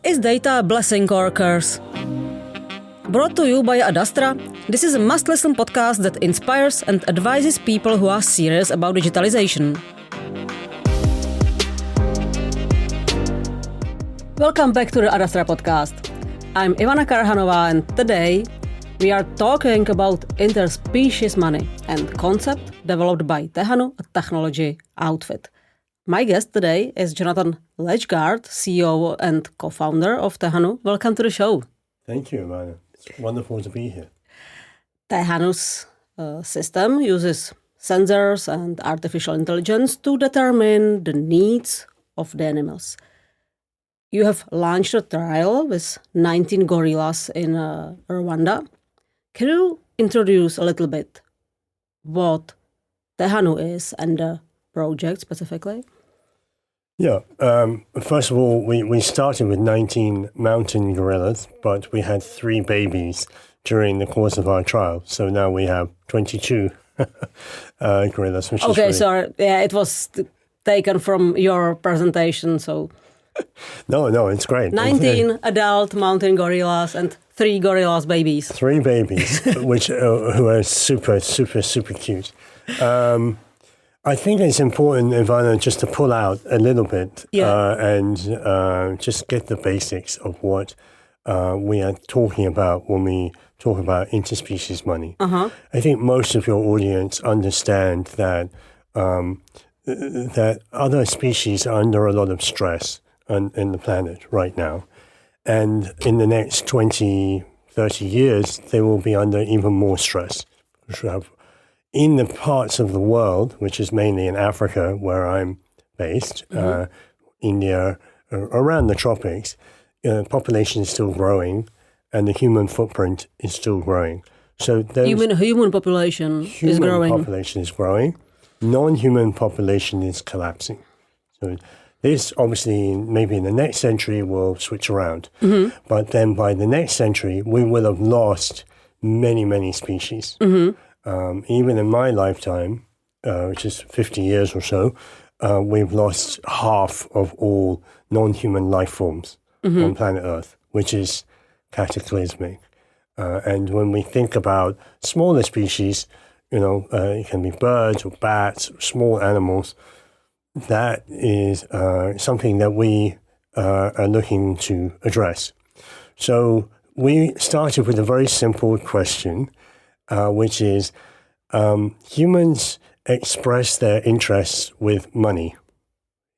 Is data a blessing or a curse? Brought to you by Adastra, this is a must-listen podcast that inspires and advises people who are serious about digitalization. Welcome back to the Adastra podcast. I'm Ivana Karhanova, and today we are talking about interspecies money and concept developed by Tehanu, a technology outfit. My guest today is Jonathan Lechgaard, CEO and co-founder of Tehanu. Welcome to the show. Thank you, Ivana. It's wonderful to be here. Tehanu's system uses sensors and artificial intelligence to determine the needs of the animals. You have launched a trial with 19 gorillas in Rwanda. Can you introduce a little bit what Tehanu is and the project specifically? Yeah. First of all, we started with 19 mountain gorillas, but we had 3 babies during the course of our trial. So now we have 22 gorillas, which is Okay, really... sorry. Yeah, it was taken from your presentation, so... No, it's great. 19 adult mountain gorillas and 3 gorillas babies. 3 babies, which who are super cute. I think it's important, Ivana, just to pull out a little bit and just get the basics of what we are talking about when we talk about interspecies money. I think most of your audience understand that that other species are under a lot of stress in the planet right now. And in the next 20, 30 years, they will be under even more stress. In the parts of the world, which is mainly in Africa, where I'm based, India, around the tropics, population is still growing, and the human footprint is still growing. So human population is growing. Human population is growing. Non-human population is collapsing. So this, obviously, maybe in the next century will switch around. But then by the next century, we will have lost many species. Even in my lifetime, which is 50 years or so, we've lost half of all non-human life forms on planet Earth, which is cataclysmic. And when we think about smaller species, it can be birds or bats, or small animals, that is something that we are looking to address. So we started with a very simple question, which is humans express their interests with money.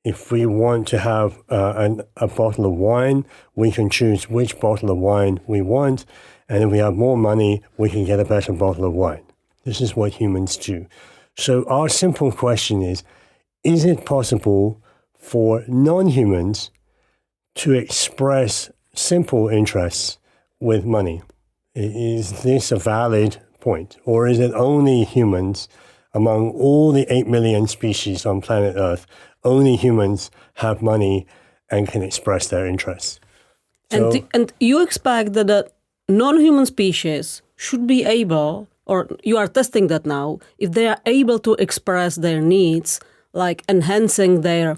If we want to have a bottle of wine, we can choose which bottle of wine we want, and if we have more money, we can get a better bottle of wine. This is what humans do. So our simple question is it possible for non-humans to express simple interests with money? Is this a valid point? Or is it only humans, among all the 8 million species on planet Earth, only humans have money and can express their interests? And you expect that the non-human species should be able, or you are testing that now, if they are able to express their needs, like enhancing their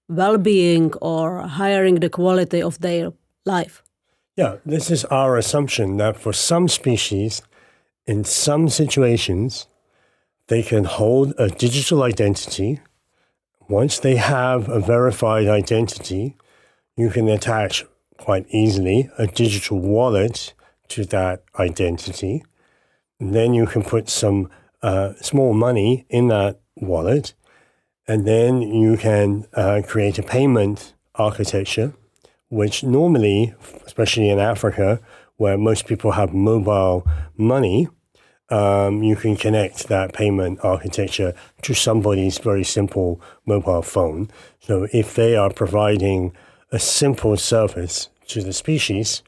well-being or hiring the quality of their life? Yeah, this is our assumption that for some species, in some situations, they can hold a digital identity. Once they have a verified identity, you can attach quite easily a digital wallet to that identity. And then you can put some small money in that wallet, and then you can create a payment architecture, which normally, especially in Africa, where most people have mobile money, you can connect that payment architecture to somebody's very simple mobile phone. So if they are providing a simple service to the species,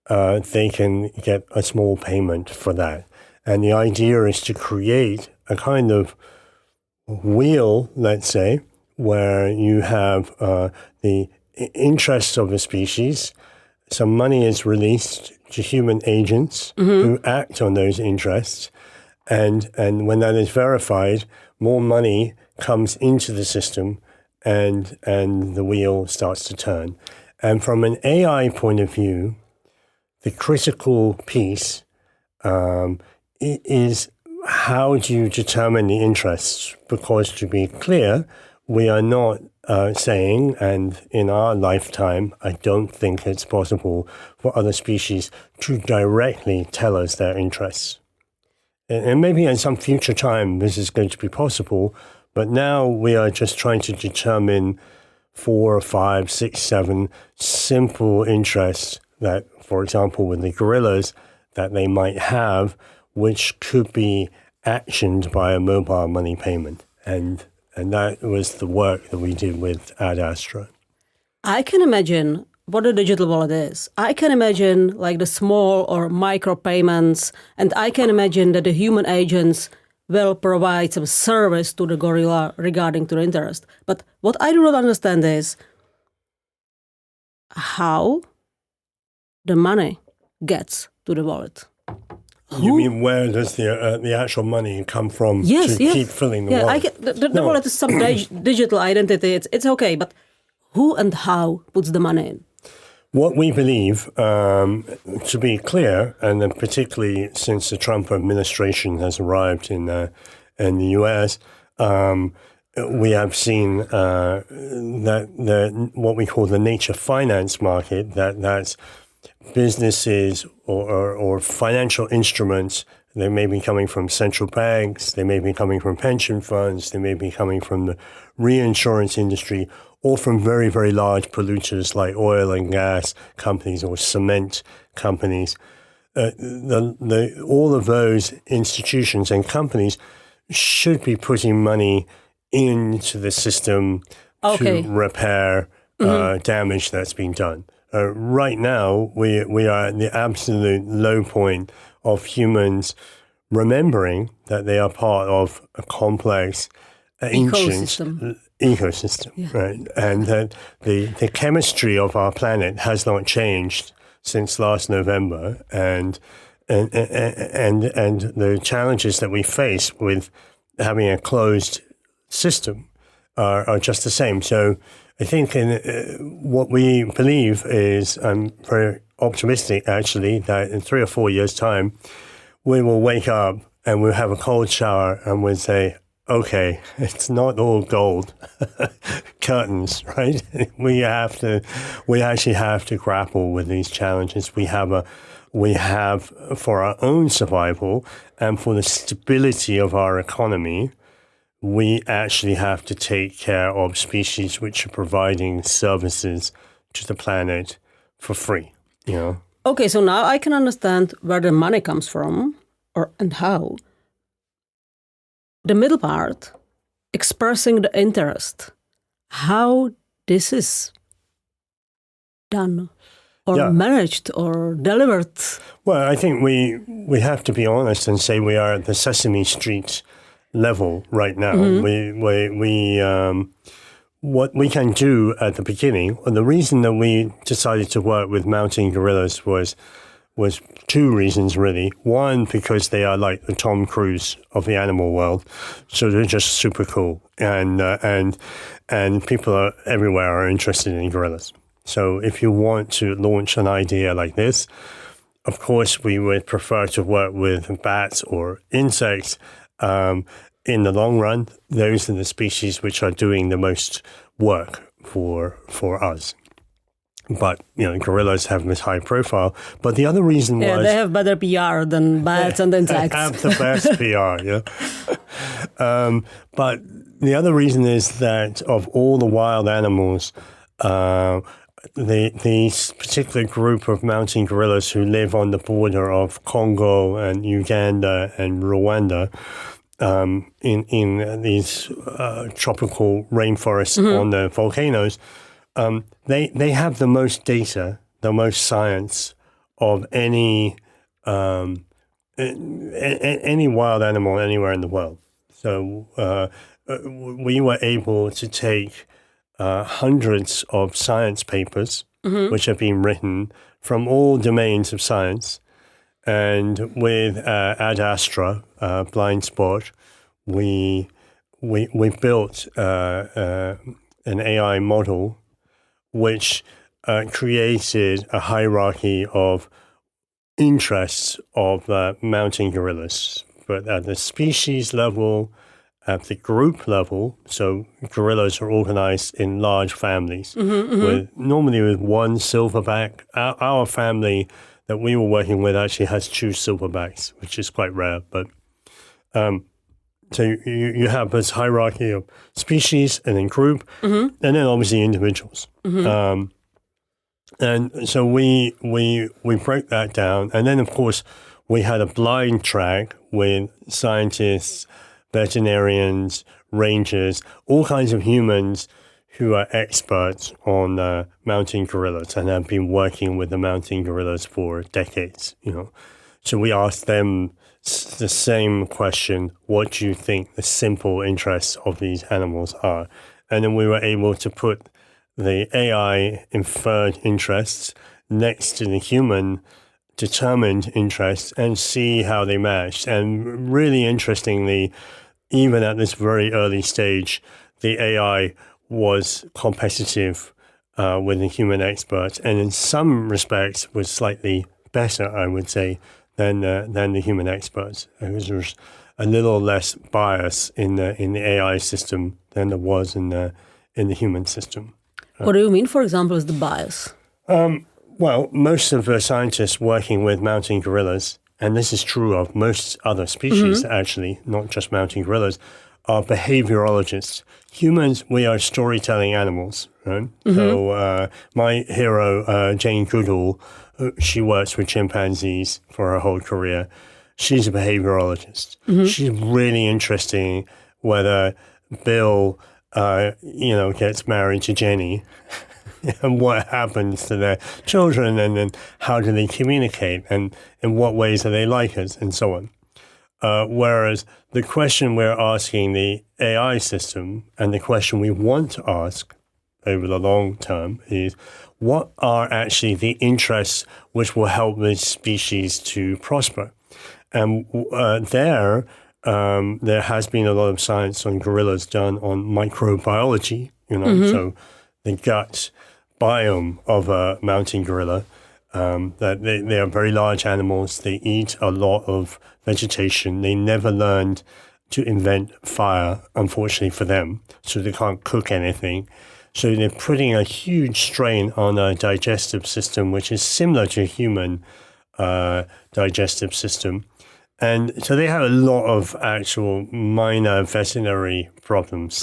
they can get a small payment for that. And the idea is to create a kind of wheel, let's say, where you have the interests of a species, some money is released to human agents who act on those interests, and when that is verified, more money comes into the system, and the wheel starts to turn. And from an AI point of view, the critical piece is how do you determine the interests? Because to be clear, we are not saying, and in our lifetime, I don't think it's possible for other species to directly tell us their interests. And maybe in some future time, this is going to be possible, but now we are just trying to determine 4, 5, 6, 7 simple interests that, for example, with the gorillas, that they might have, which could be actioned by a mobile money payment. And that was the work that we did with Ad Astra. I can imagine what a digital wallet is. I can imagine like the small or micro payments, and I can imagine that the human agents will provide some service to the gorilla regarding to the interest. But what I do not understand is how the money gets to the wallet. You mean where does the actual money come from Yes, to yes. keep filling the Yeah, wallet? the wallet is some digital identity. It's okay, but who and how puts the money in? What we believe, to be clear, and then particularly since the Trump administration has arrived in the U.S., we have seen that what we call the nature finance market, that's businesses or financial instruments. They may be coming from central banks, they may be coming from pension funds, they may be coming from the reinsurance industry, or from very, very large polluters like oil and gas companies or cement companies. All of those institutions and companies should be putting money into the system to repair damage that's been done. Right now, we are at the absolute low point of humans remembering that they are part of a complex, ancient ecosystem, Yeah. right? And that the chemistry of our planet has not changed since last November, and the challenges that we face with having a closed system are just the same. So I think what we believe is, I'm very optimistic actually, that in 3 or 4 years' time, we will wake up and we'll have a cold shower and we'll say, okay, it's not all gold curtains, right? We actually have to grapple with these challenges. We have for our own survival and for the stability of our economy, we actually have to take care of species which are providing services to the planet for free, you know? Okay, so now I can understand where the money comes from and how. The middle part, expressing the interest, how this is done or managed or delivered. Well, I think we have to be honest and say we are at the Sesame Street level right now. What we can do at the beginning, and the reason that we decided to work with mountain gorillas was 2 reasons really. One, because they are like the Tom Cruise of the animal world, so they're just super cool, and people everywhere are interested in gorillas. So if you want to launch an idea like this, of course we would prefer to work with bats or insects. In the long run, those are the species which are doing the most work for us. But, you know, gorillas have this high profile. But the other reason was... Yeah, they have better PR than bats and insects. They have the best PR, yeah. But the other reason is that of all the wild animals, these particular group of mountain gorillas who live on the border of Congo and Uganda and Rwanda, in these tropical rainforests on the volcanoes, they have the most data, the most science of any wild animal anywhere in the world. So we were able to take hundreds of science papers which have been written from all domains of science, and with Ad Astra, Blind Spot, we built an AI model which created a hierarchy of interests of mountain gorillas, but at the species level, at the group level, so gorillas are organized in large families, normally with one silverback. Our family that we were working with actually has 2 silverbacks, which is quite rare. But so you have this hierarchy of species and then group, and then obviously individuals. And so we broke that down, and then of course we had a blind track with scientists, veterinarians, rangers, all kinds of humans who are experts on mountain gorillas and have been working with the mountain gorillas for decades. So we asked them the same question: what do you think the simple interests of these animals are? And then we were able to put the AI inferred interests next to the human determined interests and see how they matched. And really interestingly, even at this very early stage, the AI was competitive with the human experts, and in some respects was slightly better, I would say, than the human experts. There's a little less bias in the AI system than there was in the human system. What do you mean, for example, is the bias? Well, most of the scientists working with mountain gorillas, and this is true of most other species actually, not just mountain gorillas, are behaviorologists. Humans, we are storytelling animals, right? So my hero, Jane Goodall, she works with chimpanzees for her whole career. She's a behaviorologist. She's really interested whether Bill gets married to Jenny and what happens to their children, and then how do they communicate, and in what ways are they like us, and so on. Whereas the question we're asking the AI system, and the question we want to ask over the long term, is what are actually the interests which will help this species to prosper? And there has been a lot of science on gorillas done on microbiology, so the gut biome of a mountain gorilla, that they are very large animals. They eat a lot of vegetation. They never learned to invent fire, unfortunately for them, so they can't cook anything. So they're putting a huge strain on a digestive system, which is similar to a human digestive system. And so they have a lot of actual minor veterinary problems,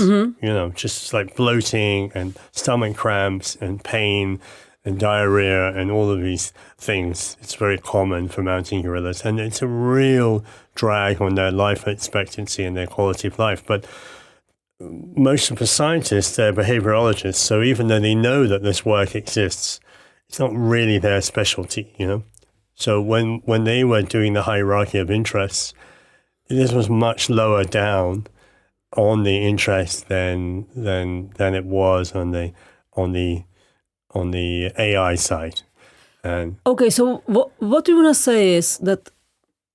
just like bloating and stomach cramps and pain and diarrhea and all of these things. It's very common for mountain gorillas, and it's a real drag on their life expectancy and their quality of life. But most of the scientists, they're behaviorologists, so even though they know that this work exists, it's not really their specialty, So when they were doing the hierarchy of interests, this was much lower down on the interest than it was on the AI side. And okay, so what you want to say is that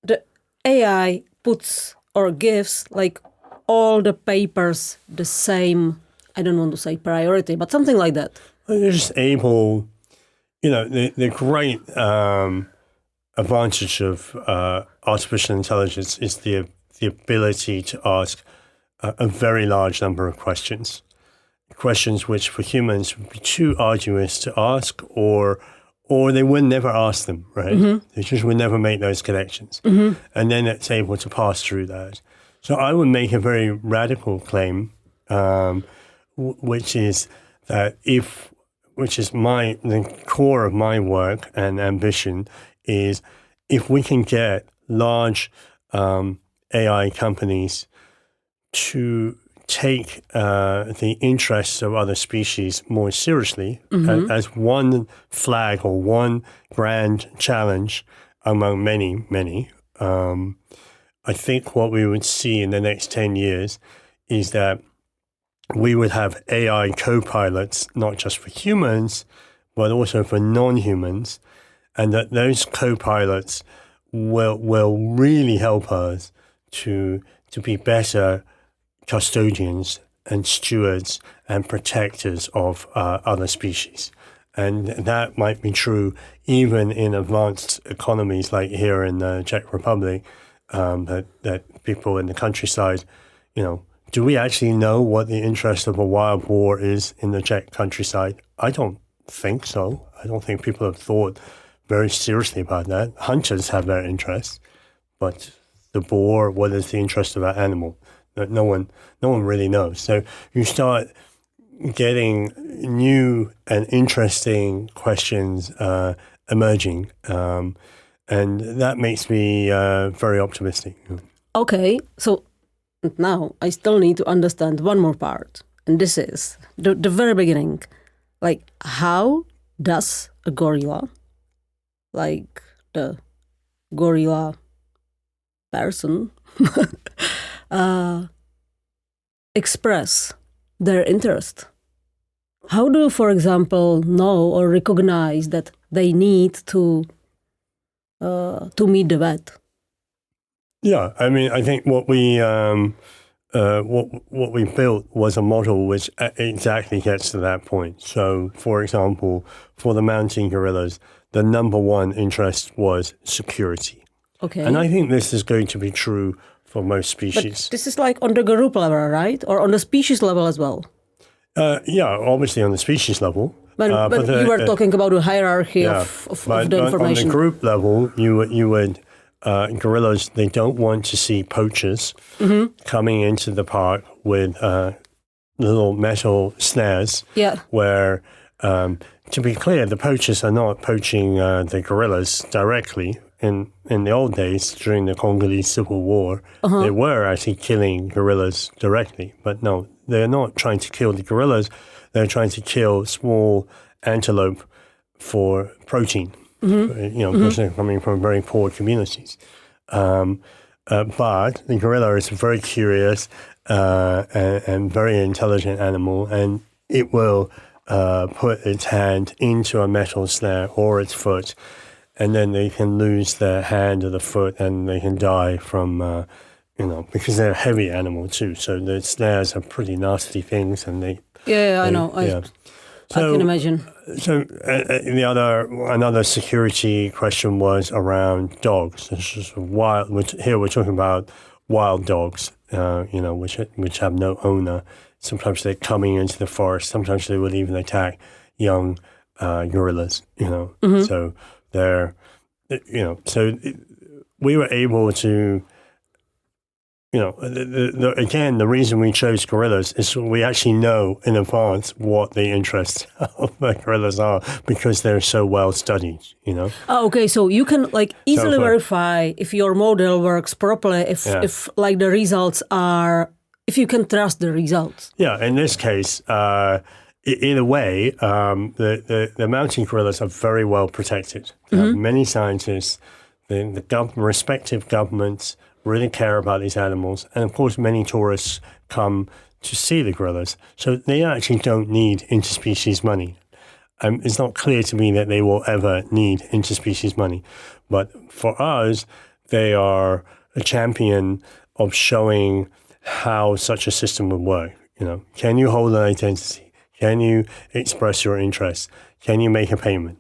the AI puts or gives like all the papers the same, I don't want to say priority, but something like that. They're just able, the great advantage of artificial intelligence is the ability to ask a very large number of questions which for humans would be too arduous to ask, or they would never ask them, right? They just would never make those connections. And then it's able to pass through that. So I would make a very radical claim, which is that the core of my work and ambition is if we can get large AI companies to take the interests of other species more seriously as one flag or one grand challenge among many, many. I think what we would see in the next 10 years is that we would have AI co-pilots, not just for humans, but also for non-humans, and that those co-pilots will really help us to be better custodians and stewards and protectors of other species. And that might be true even in advanced economies like here in the Czech Republic, that people in the countryside, do we actually know what the interest of a wild boar is in the Czech countryside? I don't think so. I don't think people have thought very seriously about that. Hunters have their interest, but the boar, what is the interest of that animal? No one really knows. So you start getting new and interesting questions emerging, and that makes me very optimistic. Okay, so now I still need to understand one more part, and this is the very beginning. Like, how does a gorilla, like the gorilla person, express their interest? How do you, for example, know or recognize that they need to meet the vet? Yeah, I mean, I think what we built was a model which exactly gets to that point. So, for example, for the mountain gorillas, the number one interest was security. Okay. And I think this is going to be true for most species. But this is like on the group level, right? Or on the species level as well? Yeah, obviously on the species level. But you were talking about a hierarchy of the information. On the group level, you would gorillas, they don't want to see poachers coming into the park with little metal snares. Yeah. Where, to be clear, the poachers are not poaching the gorillas directly. In the old days, during the Congolese Civil War, they were actually killing gorillas directly. But no, they're not trying to kill the gorillas. They're trying to kill small antelope for protein. Because they're coming from very poor communities. But the gorilla is a very curious and very intelligent animal, and it will put its hand into a metal snare or its foot, and then they can lose their hand or the foot, and they can die from, because they're a heavy animal too. So the snares are pretty nasty things, and they. Yeah, I know. I can imagine. So another security question was around dogs. This is here we're talking about wild dogs, which have no owner. Sometimes they're coming into the forest. Sometimes they would even attack young gorillas. So they're, so we were able to. Again, the reason we chose gorillas is we actually know in advance what the interests of the gorillas are because they're so well studied, Oh, okay, so you can easily verify if your model works properly, if the results are, if you can trust the results. Yeah, in this case, in a way, the mountain gorillas are very well protected. Many scientists, the respective governments, really care about these animals. And of course, many tourists come to see the gorillas. So they actually don't need interspecies money. It's not clear to me that they will ever need interspecies money. But for us, they are a champion of showing how such a system would work. Can you hold an identity? Can you express your interest? Can you make a payment?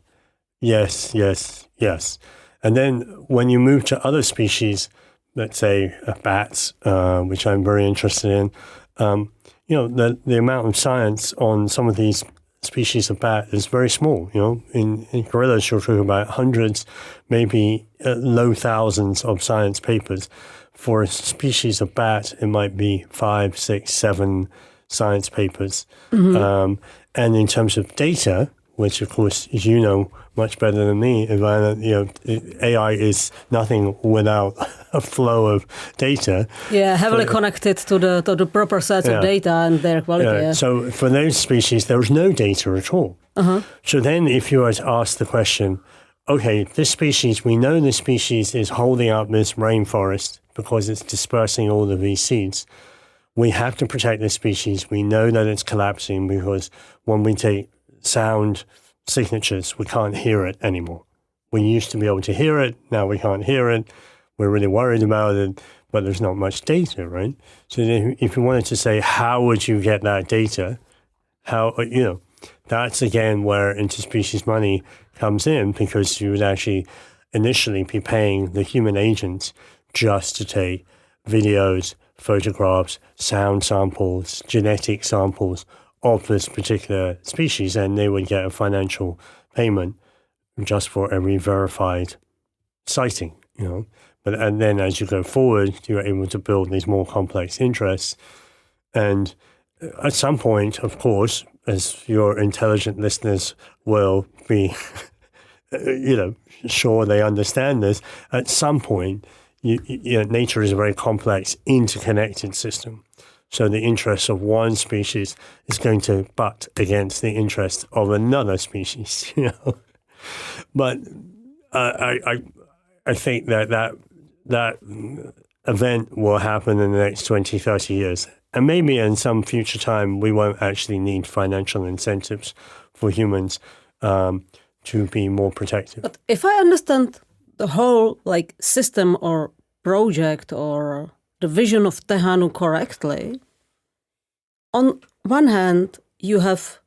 Yes, yes, yes. And then when you move to other species, let's say bats, which I'm very interested in, the amount of science on some of these species of bat is very small. In gorillas, you're talking about hundreds, maybe low thousands of science papers. For a species of bat, it might be 5, 6, 7 science papers. And in terms of data, which of course, as you know much better than me, Ivana, AI is nothing without a flow of data. Yeah, heavily connected to the proper sets of data and their quality. Yeah. So for those species, there's no data at all. So then if you were to ask the question, okay, this species, we know this species is holding up this rainforest because it's dispersing all of these seeds. We have to protect this species. We know that it's collapsing because when we take sound signatures, we can't hear it anymore. We used to be able to hear it, now we can't hear it. We're really worried about it, but there's not much data, right? So if you wanted to say, how would you get that data? How, That's again where interspecies money comes in, because you would actually initially be paying the human agents just to take videos, photographs, sound samples, genetic samples of this particular species, and they would get a financial payment just for every verified sighting, and then as you go forward, you're able to build these more complex interests. And at some point, of course, as your intelligent listeners will be, sure they understand this, at some point, nature is a very complex, interconnected system. So the interest of one species is going to butt against the interest of another species, But I think that event will happen in the next 20, 30 years. And maybe in some future time, we won't actually need financial incentives for humans to be more protective. But if I understand the whole system or project or the vision of Tehanu correctly, on one hand, you have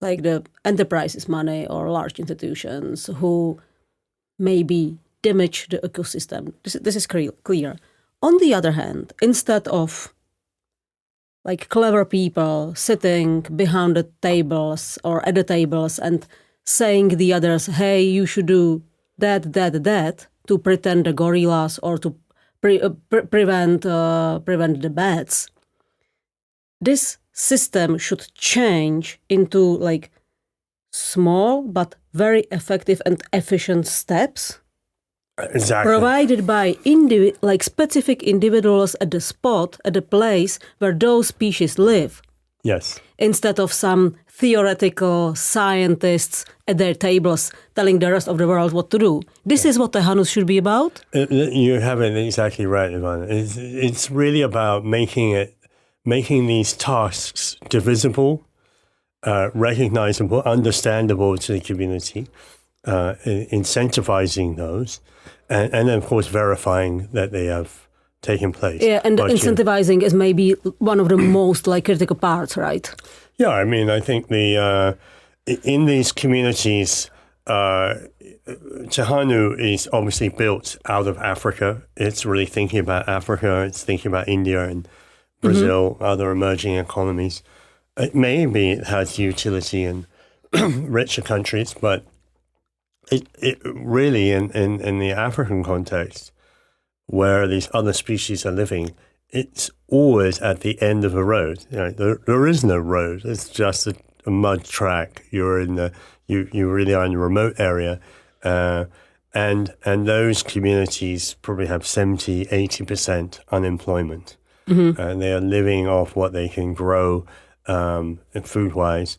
the enterprises money or large institutions who maybe damage the ecosystem. This is clear. On the other hand, instead of clever people sitting behind the tables or at the tables and saying the others, hey, you should do that, to pretend the gorillas or to prevent the bats, this system should change into small but very effective and efficient steps. Exactly. Provided by specific individuals at the place where those species live. Yes. Instead of some theoretical scientists at their tables telling the rest of the world what to do. This is what Tehanus should be about. You have it exactly right, Ivan. It's really about making these tasks divisible, recognizable, understandable to the community, incentivizing those, and then, of course, verifying that they have taken place. Yeah, and incentivizing is maybe one of the most critical parts, right? Yeah, I mean, I think in these communities, Tehanu is obviously built out of Africa. It's really thinking about Africa. It's thinking about India and Brazil, other emerging economies. Maybe it has utility in richer countries, but it really, in the African context, where these other species are living, it's always at the end of a road. There is no road. It's just a mud track. You really are in a remote area, and those communities probably have 70, 80% unemployment. Mm-hmm. And they are living off what they can grow food-wise.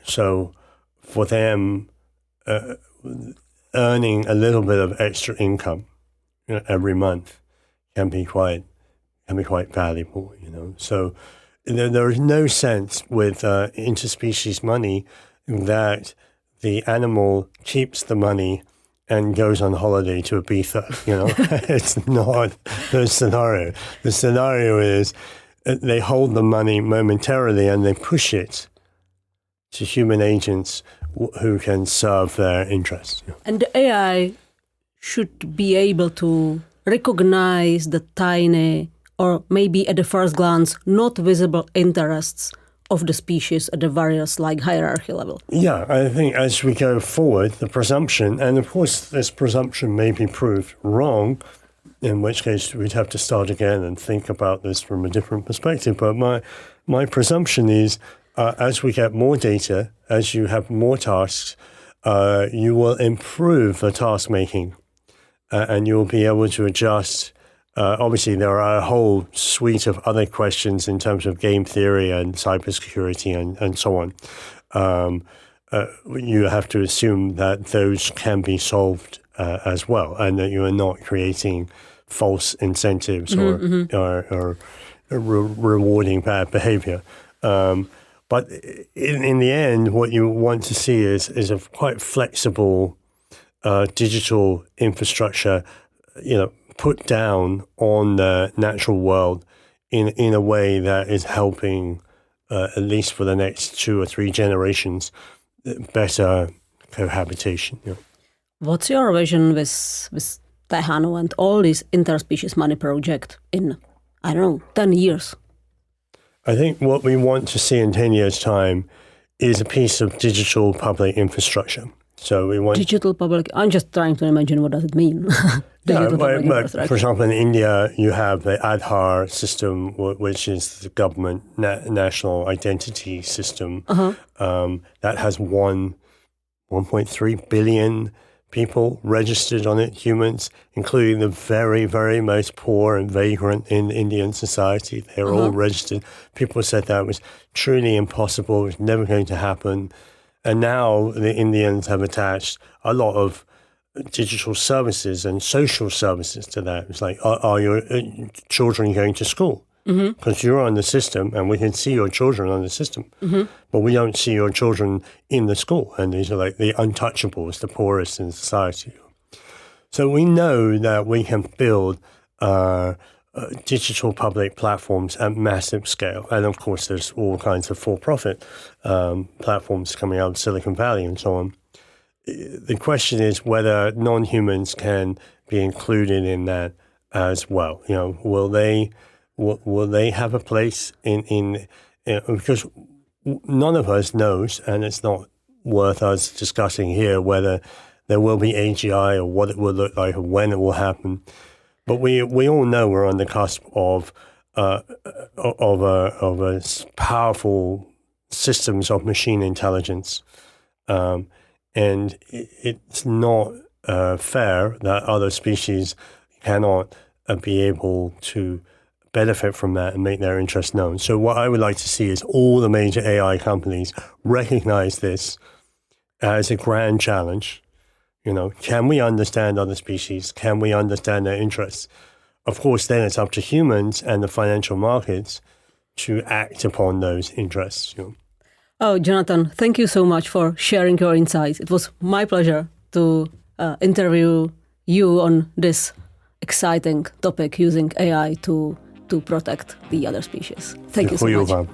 So for them, earning a little bit of extra income every month can be quite valuable. So there is no sense with interspecies money that the animal keeps the money and goes on holiday to Ibiza. It's not the scenario. The scenario is they hold the money momentarily and they push it to human agents who can serve their interests. And the AI should be able to recognize the tiny, or maybe at the first glance, not visible interests of the species at the various hierarchy level. Yeah, I think as we go forward, the presumption, and of course this presumption may be proved wrong, in which case we'd have to start again and think about this from a different perspective. But my presumption is as we get more data, as you have more tasks, you will improve the task making and you'll be able to adjust. Obviously, there are a whole suite of other questions in terms of game theory and cybersecurity and so on. You have to assume that those can be solved as well, and that you are not creating false incentives or rewarding bad behavior. But in the end, what you want to see is a quite flexible digital infrastructure, put down on the natural world in a way that is helping at least for the next 2 or 3 generations, better cohabitation. You know. What's your vision with Tehanu and all these interspecies money project in, 10 years? I think what we want to see in 10 years' time is a piece of digital public infrastructure. So we want Digital public, I'm just trying to imagine what does it mean. Digital public infrastructure. For example, in India, you have the Aadhaar system, which is the government national identity system. That has 1.3 billion people registered on it, humans, including the very, very most poor and vagrant in Indian society. They're all registered. People said that was truly impossible, it was never going to happen. And now the Indians have attached a lot of digital services and social services to that. It's like, are your children going to school? Because you're on the system and we can see your children on the system, but we don't see your children in the school. And these are like the untouchables, the poorest in society. So we know that we can build digital public platforms at massive scale. And of course, there's all kinds of for-profit platforms coming out of Silicon Valley and so on. The question is whether non-humans can be included in that as well. You know, will they have a place in because none of us knows, and it's not worth us discussing here whether there will be AGI or what it will look like or when it will happen. But we all know we're on the cusp of a powerful systems of machine intelligence, and it's not fair that other species cannot be able to benefit from that and make their interests known. So what I would like to see is all the major AI companies recognize this as a grand challenge. You know, can we understand other species? Can we understand their interests? Of course, then it's up to humans and the financial markets to act upon those interests. You know. Oh, Jonathan, thank you so much for sharing your insights. It was my pleasure to interview you on this exciting topic using AI to protect the other species. Thank you so much.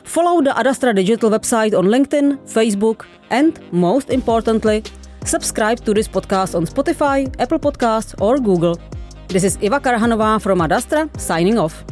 Follow the Adastra Digital website on LinkedIn, Facebook, and most importantly, subscribe to this podcast on Spotify, Apple Podcasts, or Google. This is Iva Karhanová from Adastra, signing off.